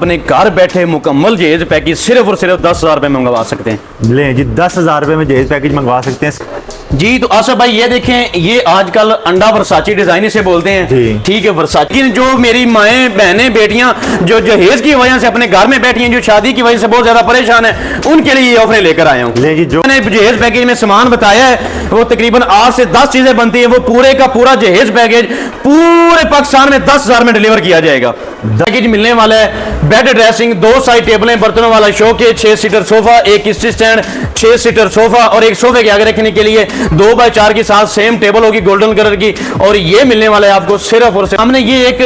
अपने घर बैठे मुकम्मल जहेज पैकेज सिर्फ और सिर्फ 10,000 रुपए में मंगवा सकते हैं। ले जी 10,000 रुपए में जहेज पैकेज मंगवा सकते हैं जी। तो आसफ भाई ये देखें, ये आजकल अंडा वर्साची डिजाइन इसे बोलते हैं, ठीक है वर्साची। जो मेरी माएँ बहनें बेटियां जो जहेज की वजह से अपने घर में बैठी हैं, जो शादी की वजह से बहुत ज्यादा परेशान है, उनके लिए ये ऑफर लेकर आया हूँ। ले जी जो मैंने जहेज पैकेज में सामान बताया है वो तकरीबन 8 से 10 चीजें बनती है, वो पूरे का पूरा जहेज पैकेज पूरे पाकिस्तान में 10,000 में डिलीवर किया जाएगा। पैकेज मिलने वाला है बेड ड्रेसिंग, 2 साइड टेबलें, बर्तनों वाला शोकेस, 6 सीटर सोफा, एक किस्सी स्टैंड, 6 सीटर सोफा और एक सोफे के आगे रखने के लिए 2x4 के साथ सेम टेबल होगी गोल्डन कलर की। और ये मिलने वाला है आपको सिर्फ और सिर्फ। हमने ये एक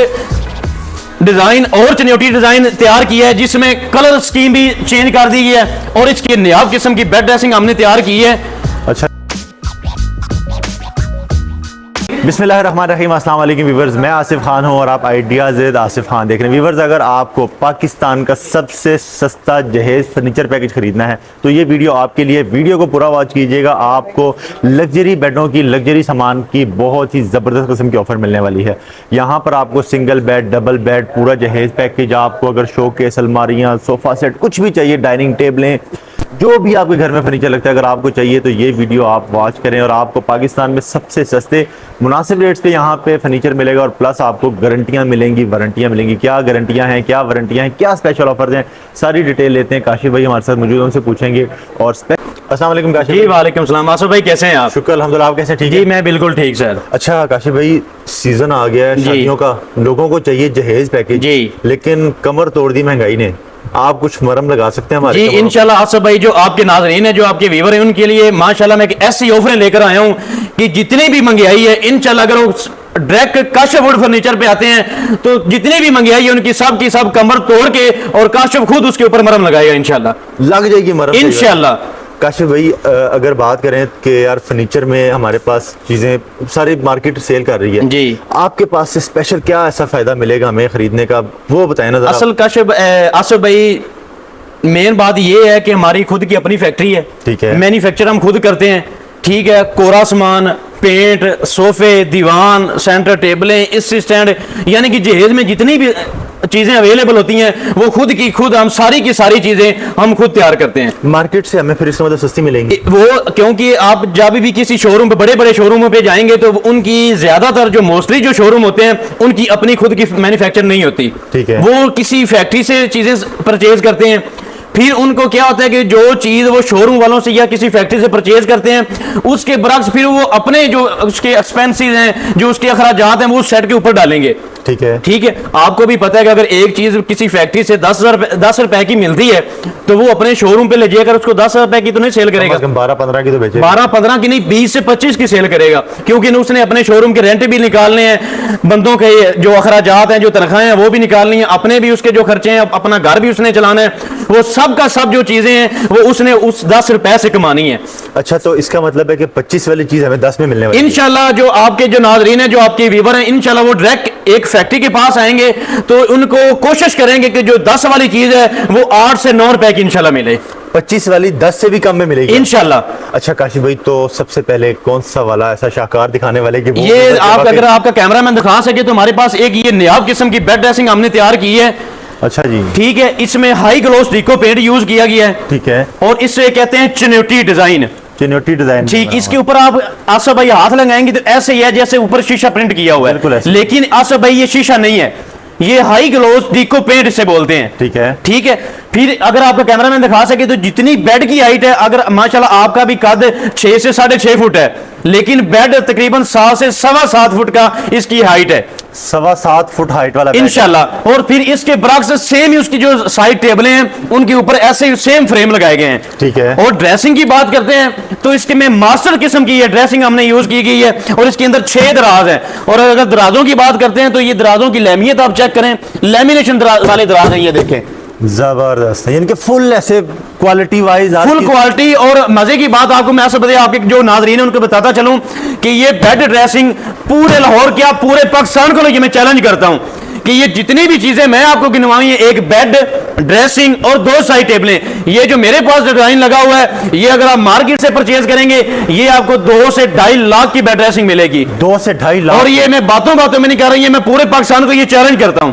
डिजाइन और चनियोटी डिजाइन तैयार किया है जिसमें कलर स्कीम भी चेंज कर दी है और इसकी नयाब किस्म की बेड ड्रेसिंग हमने तैयार की है। अच्छा बिस्मिल्लाहिर्रहमानिर्रहीम, अस्सलाम वालेकुम व्यूअर्स, मैं आसिफ खान हूं और आप आइडियाज़ विद आसिफ खान देख रहे हैं। व्यूअर्स, अगर आपको पाकिस्तान का सबसे सस्ता जहेज फर्नीचर पैकेज खरीदना है तो ये वीडियो आपके लिए। वीडियो को पूरा वॉच कीजिएगा, आपको लग्जरी बेडों की, लग्जरी सामान की बहुत ही ज़बरदस्त किस्म की ऑफर मिलने वाली है। यहाँ पर आपको सिंगल बेड, डबल बेड, पूरा जहेज पैकेज, आपको अगर शोकेस, अलमारियाँ, सोफ़ा सेट कुछ भी चाहिए, डाइनिंग टेबलें, जो भी आपके घर में फर्नीचर लगता है, अगर आपको चाहिए तो ये वीडियो आप वॉच करें और आपको पाकिस्तान में सबसे सस्ते मुनासिब रेट्स पे यहाँ पे फर्नीचर मिलेगा और प्लस आपको गारंटियाँ मिलेंगी, वारंटियाँ मिलेंगी। क्या गारंटियाँ हैं, क्या वारंटियाँ हैं, क्या स्पेशल ऑफर्स हैं, सारी डिटेल लेते हैं। काशिफ भाई हमारे साथ मौजूद, उनसे पूछेंगे। और अस्सलाम वालेकुम काशिफ जी। वालेकुम सलाम आसिफ भाई, कैसे हैं आप? शुक्र अल्हम्दुलिल्लाह, आप कैसे? ठीक जी है मैं बिल्कुल ठीक सर। अच्छा काशिफ भाई, सीजन आ गया है शादियों का, लोगों को चाहिए जहेज पैकेज जी, लेकिन कमर तोड़ दी महंगाई ने। आप कुछ मरहम लगा सकते हैं हमारे? जी इंशाल्लाह आसिफ भाई, जो आपके नाज़रीन है, जो आपके व्यूअर हैं, उनके लिए माशाल्लाह मैं ऐसी ऑफरें लेकर आया हूं कि जितनी भी महंगाई है इंशाल्लाह, अगर वो डायरेक्ट काशिफ वुड फर्नीचर पे आते हैं तो जितनी भी महंगाई है उनकी सब की सब कमर तोड़ के और काशिफ खुद उसके ऊपर मरहम लगाएगा इंशाल्लाह। लग जाएगी मरहम इंशाल्लाह। काशिफ भाई, अगर बात करें कि यार फर्नीचर में हमारे पास चीज़ें सारी मार्केट सेल कर रही है जी, आपके पास से स्पेशल क्या ऐसा फायदा मिलेगा हमें खरीदने का, वो बताएं ना जरा। असल काशिफ आसिफ भाई, मेन बात ये है कि हमारी खुद की अपनी फैक्ट्री है, ठीक है, मैन्युफैक्चर हम खुद करते हैं, ठीक है। कोरा सामान, पेंट, सोफे, दीवान, सेंटर टेबलें, इस स्टैंड, यानी कि जहेज में जितनी भी चीजें अवेलेबल होती हैं वो खुद की खुद हम सारी की सारी चीजें हम खुद तैयार करते हैं। मार्केट से हमें फिर इसका मतलब सस्ती मिलेंगी वो, क्योंकि आप जब भी किसी शोरूम पे, बड़े बड़े शोरूमों पे जाएंगे तो उनकी ज्यादातर जो मोस्टली जो शोरूम होते हैं उनकी अपनी खुद की मैन्युफैक्चर नहीं होती, ठीक है, वो किसी फैक्ट्री से चीजें परचेज करते हैं। फिर उनको क्या होता है कि जो चीज वो शोरूम वालों से या किसी फैक्ट्री से परचेज करते हैं उसके बरक्स फिर वो अपने जो उसके एक्सपेंसेस हैं, जो उसके अखराजात हैं, वो उस सेट के ऊपर डालेंगे, ठीक है, ठीक है। आपको भी पता है कि अगर एक चीज किसी फैक्ट्री से 10 रुपए की मिलती है तो वो अपने शोरूम पे ले जाकर उसको 10 रुपए की तो नहीं सेल करेगा, 12-15 की तो बेचेगा, 12-15 की नहीं, 20 से 25 की सेल करेगा, क्योंकि उसने अपने शोरूम के रेंट भी निकालने हैं, बंदों के जो अखराजात हैं, जो तनख्वाहें हैं वो भी निकालनी है, अपने भी उसके जो खर्चे हैं, अपना घर भी उसने चलाना है, वो सब का सब जो चीजें हैं वो उसने उस 10 रुपए से कमानी है। अच्छा, तो इसका मतलब है कि 25 वाली चीज हमें 10 में मिलने वाली है इंशाल्लाह। जो आपके जो नाज़रीन है, जो आपके व्यूअर हैं, इंशाल्लाह वो डायरेक्ट एक फैक्ट्री के पास आएंगे तो उनको कोशिश करेंगे कि जो 10 वाली चीज है वो 8 से 9 रुपए की इंशाल्लाह मिले, 25 वाली 10 से भी कम में मिलेगी इंशाल्लाह। अच्छा काशिफ भाई, तो सबसे पहले कौन सा वाला ऐसा शाहकार दिखाने वाले कि ये आप, अगर आपका कैमरामैन दिखा सके तो हमारे पास एक ये नयाब किस्म की बेड ड्रेसिंग हमने तैयार की है। अच्छा जी, ठीक है। इसमें हाई ग्लोस डिको पेंट यूज किया गया है, ठीक है, और इसे कहते हैं चनियोटी डिजाइन, चनियोटी डिजाइन, ठीक। इसके ऊपर आप आसिफ भाई हाथ लगाएंगे तो ऐसे ही है जैसे ऊपर शीशा प्रिंट किया हुआ है, लेकिन आसिफ भाई ये शीशा नहीं है, ये हाई ग्लोस डिको पेंट से बोलते हैं, ठीक है, ठीक है। फिर अगर आपका कैमरामैन दिखा सके तो जितनी बेड की हाइट है, अगर माशाल्लाह आपका भी कद 6 से 6.5 फुट है, लेकिन बेड तकरीबन 7 से 7.25 फुट का इसकी हाइट है, 7.25 फुट हाइट वाला इंशाल्लाह। और फिर इसके बरक्स सेम ही उसकी जो साइड टेबलें हैं उनके ऊपर ऐसे सेम फ्रेम लगाए गए हैं, ठीक है। और ड्रेसिंग की बात करते हैं तो इसके में मास्टर किस्म की ये ड्रेसिंग हमने यूज की गई है और इसके अंदर 6 दराज हैं। और अगर दराजों की बात करते हैं तो ये दराजों की लैमियत आप चेक करें, लैमिनेशन वाले दराज हैं, ये देखें, जबरदस्त है, इनके फुल ऐसे क्वालिटी वाइज, फुल क्वालिटी। और मजे की बात आपको मैं बताया, आपके जो नाजरीन है उनको बताता चलूं कि ये बेड ड्रेसिंग पूरे लाहौर, क्या पूरे पाकिस्तान को लेकर मैं चैलेंज करता हूं कि ये जितनी भी चीजें मैं आपको गिनवाई है, एक बेड, ड्रेसिंग और 2 साइड टेबलें, ये जो मेरे पास डिजाइन लगा हुआ है, ये अगर आप मार्केट से परचेज करेंगे ये आपको 2 से 2.5 लाख की बेड ड्रेसिंग मिलेगी, 2 से 2.5 लाख। और ये मैं बातों में नहीं कर रही है, मैं पूरे पाकिस्तान को ये चैलेंज करता हूं।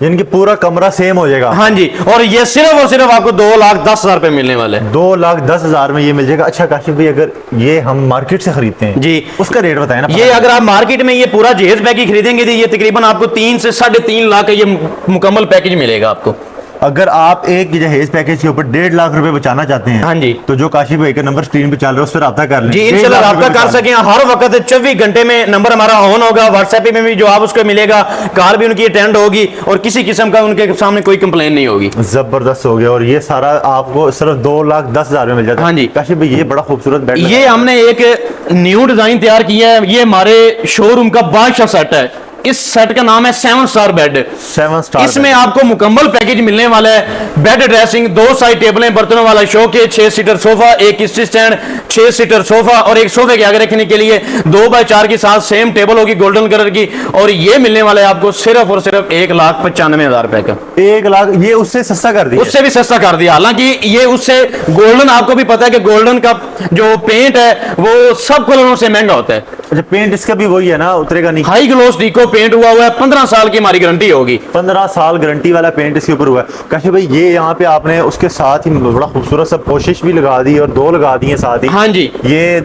यानी कि पूरा कमरा सेम हो जाएगा। हाँ जी, और ये सिर्फ और सिर्फ आपको 2,10,000 रुपए मिलने वाले हैं। 2,10,000 में ये मिल जाएगा। अच्छा काशिफ भाई, अगर ये हम मार्केट से खरीदते हैं जी, उसका रेट बताएं ना। ये अगर आप मार्केट में ये पूरा जहेज पैकेज खरीदेंगे तो ये तकरीबन आपको 3 से 3.5 लाख का ये मुकम्मल पैकेज मिलेगा आपको। अगर आप एक जहेज पैकेज के ऊपर 1.5 लाख रुपए बचाना चाहते हैं, हाँ जी, तो जो काशिफ भाई का नंबर स्क्रीन पे चल रहा है उस पर रब्ता कर लें जी, इंशाल्लाह रब्ता कर सकें। हर वक्त 24 घंटे में नंबर हमारा ऑन होगा। व्हाट्सएप में भी जो आप उसको मिलेगा, कॉल भी उनकी अटेंड होगी और किसी किस्म का उनके सामने कोई कंप्लेन नहीं होगी। जबरदस्त हो गया। और ये सारा आपको सिर्फ 2,10,000 में मिल जाता है। हाँ जी काशिफ भाई, ये बड़ा खूबसूरत बेड ये हमने एक न्यू डिजाइन तैयार किया है। ये हमारे शोरूम का बादशाह सेट है। इस सेट का नाम है 7 स्टार बेड। 7 स्टार। इसमें आपको मुकम्मल पैकेज मिलने वाला है। बेड ड्रेसिंग, 2 साइड टेबलें, बर्तनों वाला शोकेस, 6 सीटर सोफा, एक किस्ती स्टैंड, 6 सीटर सोफा और एक सोफे के आगे रखने के लिए 2x4 के साथ सेम टेबल होगी गोल्डन कलर की। और ये मिलने वाला है आपको सिर्फ और सिर्फ 1,95,000 रुपए का। 1 लाख। ये उससे सस्ता कर दिया? उससे भी सस्ता कर दिया। हालांकि ये उससे गोल्डन, आपको भी पता है कि गोल्डन का जो पेंट है वो सब कलरों से महंगा होता है। अच्छा, पेंट इसका भी वही है ना, उतरेगा नहीं? हाई ग्लोस डीको पेंट हुआ है। 15 साल की हमारी गारंटी होगी। 15 साल गारंटी वाला पेंट इसके ऊपर हुआ है। काशिफ भाई, ये यहाँ पे आपने उसके साथ ही बड़ा खूबसूरत सा पोशिश भी लगा दी और 2 लगा दी है साथ ही। हाँ जी, ये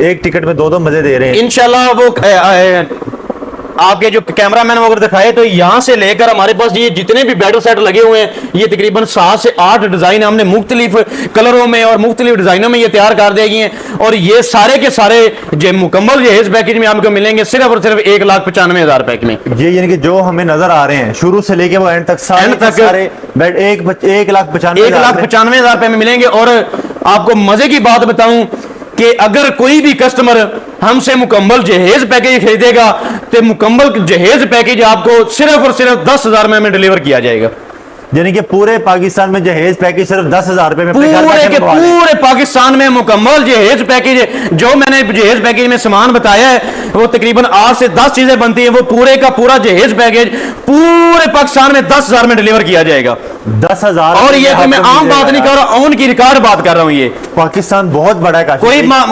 एक टिकट में 2 मजे दे रहे हैं इंशाल्लाह। वो आपके जो कैमरामैन वगैरह दिखाए तो यहाँ से लेकर हमारे पास ये जितने भी बेड सेट लगे हुए हैं, ये तकरीबन 7 से 8 डिजाइन हमने मुख्तलिफ कलरों में और मुख्तलिफ डिजाइनों में ये तैयार कर देगी हैं। और ये सारे के सारे जो मुकम्मल जहेज पैकेज में आपको मिलेंगे सिर्फ और सिर्फ 1,95,000 रुपए में। ये यानी कि जो हमें नजर आ रहे हैं शुरू से लेके वो एंड तक सारे बेड 1,95,000 रुपए में मिलेंगे। और आपको मजे की बात बताऊं कि अगर कोई भी कस्टमर हमसे मुकम्मल जहेज पैकेज खरीदेगा तो मुकम्मल जहेज पैकेज आपको सिर्फ और सिर्फ 10,000 में डिलीवर किया जाएगा। यानी कि पूरे पाकिस्तान में जहेज पैकेज सिर्फ 10,000 रुपए में पूरे पाकिस्तान में मुकम्मल जहेज पैकेज। जो मैंने जहेज पैकेज में सामान बताया है वो तकरीबन 8 से 10 चीजें बनती है। वो पूरे का पूरा जहेज पैकेज पूरे पाकिस्तान में 10,000 में डिलीवर किया जाएगा। 10,000। और ये मैं आम बात नहीं कर रहा, ऑन की रिकॉर्ड बात कर रहा हूँ। ये पाकिस्तान बहुत बड़ा है।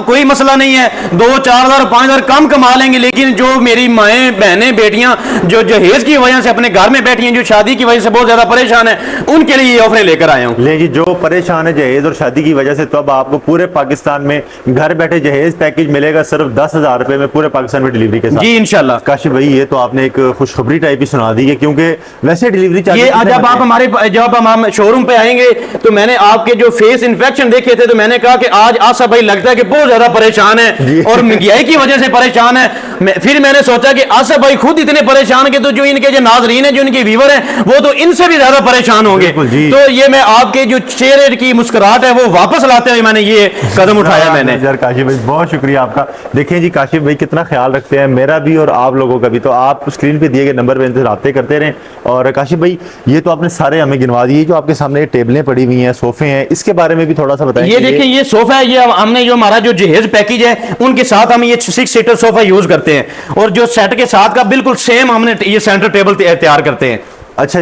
कोई मसला नहीं है। 2-4,000 5,000 कम कमा लेंगे, लेकिन जो मेरी माएँ बहनें बेटियां जो जहेज की वजह से अपने घर में बैठी हैं, जो शादी की वजह से बहुत ज्यादा परेशान है, उनके लिए ये ऑफर लेकर आया हूँ। ले जी, जो परेशान है जहेज और शादी की वजह से, तो अब आपको पूरे पाकिस्तान में घर बैठे जहेज पैकेज मिलेगा सिर्फ 10,000 रुपए में पूरे पाकिस्तान में डिलीवरी के साथ। जी इंशाल्लाह। काशिफ भाई, ये तो आपने एक खुशखबरी टाइप ही सुना दी है, क्योंकि वैसे डिलीवरी ये जब आप हमारे जब हम शोरूम पे आएंगे तो मैंने आपके जो फेस इन्फेक्शन देखे थे तो मैंने कहा कि आज आसिफ भाई लगता है कि बहुत ज्यादा परेशान है और महंगाई की वजह से परेशान है। फिर मैंने सोचा कि आसिफ भाई खुद इतने परेशान के तो जो इनके जो नाजरीन है, जो इनके व्यूअर हैं, वो तो इनसे भी ज्यादा परेशान होंगे। तो ये मैं आपके जो चेहरे की मुस्कुराहट है वो वापस लाते हुए मैंने ये कदम उठाया। मैंने यार काशिफ भाई, बहुत शुक्रिया आपका। देखिए जी, काशिफ भाई कितना ख्याल रखते हैं मेरा भी और आप लोगों का भी। तो आप स्क्रीन पे दिए गए नंबर पे इनसे राब्ते करते रहें। और काशिफ भाई, ये तो आपने सारे हमें गिनवा दिए। जो आपके सामने टेबलें पड़ी हुई हैं, सोफे हैं, इसके बारे में भी थोड़ा सा बताएं। ये देखिए, ये सोफा है। ये हमने जो हमारा जो जहेज पैकेज है उनके साथ हम ये 6 सीटर सोफा यूज करते हैं और जो सेट के साथ का बिल्कुल सेम हमने ये सेंटर टेबल तैयार करते हैं। अच्छा,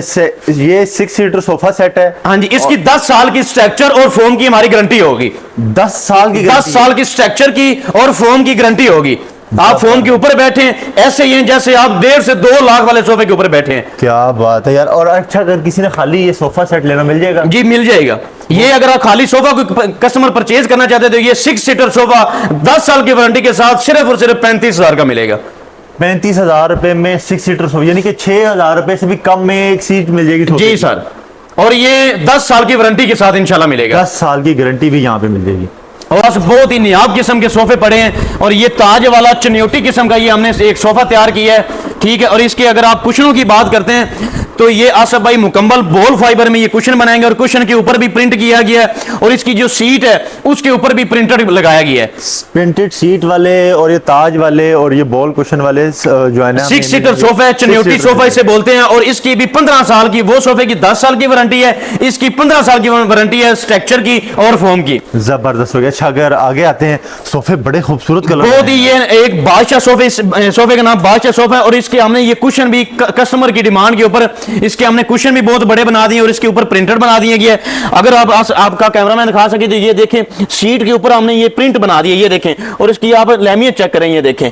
ये 6 सीटर सोफा सेट है? हाँ जी, इसकी 10 साल की स्ट्रक्चर और फोम की हमारी गारंटी होगी। 10 साल की? 10 साल की स्ट्रक्चर की और फोम की गारंटी होगी। आप फोम के ऊपर बैठे हैं ऐसे ही हैं जैसे आप 1.5 से 2 लाख वाले सोफे के ऊपर बैठे हैं। क्या बात है यार। और अच्छा, अगर किसी ने खाली ये सोफा सेट लेना मिल जाएगा? जी मिल जाएगा। ये अगर आप खाली सोफा को कस्टमर परचेज करना चाहते हैं तो ये 6 सीटर सोफा 10 साल की वारंटी के साथ सिर्फ और सिर्फ 35,000 का मिलेगा। 35,000 रुपए में 6 सीटर सोफा, यानी कि 6,000 रुपए से भी कम में एक सीट मिल जाएगी? जी सर, और ये 10 साल की वारंटी के साथ इंशाल्लाह मिलेगा। 10 साल की गारंटी भी यहाँ पे मिल जाएगी। और बहुत ही नियाब किस्म के सोफे पड़े हैं और ये ताज वाला चन्योटी किस्म का ये हमने एक सोफा तैयार किया है, ठीक है। और इसके अगर आप कुशनों की बात करते हैं तो ये आसिफ भाई मुकम्मल बोल फाइबर में ये कुशन बनाएंगे और कुशन के ऊपर भी प्रिंट किया गया है और इसकी जो सीट है उसके ऊपर भी प्रिंटेड लगाया गया है। प्रिंटेड सीट वाले और ये ताज वाले और ये बॉल कुशन वाले जो है ना, 6 सीटर सोफा है, चन्योटी सोफा इसे बोलते हैं। और इसकी भी 15 साल की, वो सोफे की 10 साल की वारंटी है, इसकी 15 साल की वारंटी है स्ट्रक्चर की और फोम की। जबरदस्त हो गया। अच्छा, अगर आगे आते हैं, सोफे बड़े खूबसूरत कलर, बहुत ही, ये एक बादशाह सोफे का नाम बादशाह सोफा है और इसके हमने ये कुशन भी कस्टमर की डिमांड के ऊपर इसके हमने कुशन भी बहुत बड़े बना दिए और इसके ऊपर प्रिंटेड बना दिए गए। अगर आपका कैमरामैन दिखा सके तो ये देखें, सीट के ऊपर हमने ये प्रिंट बना दिए, ये देखें। और इसकी आप लैमिनेट चेक करें, ये देखें,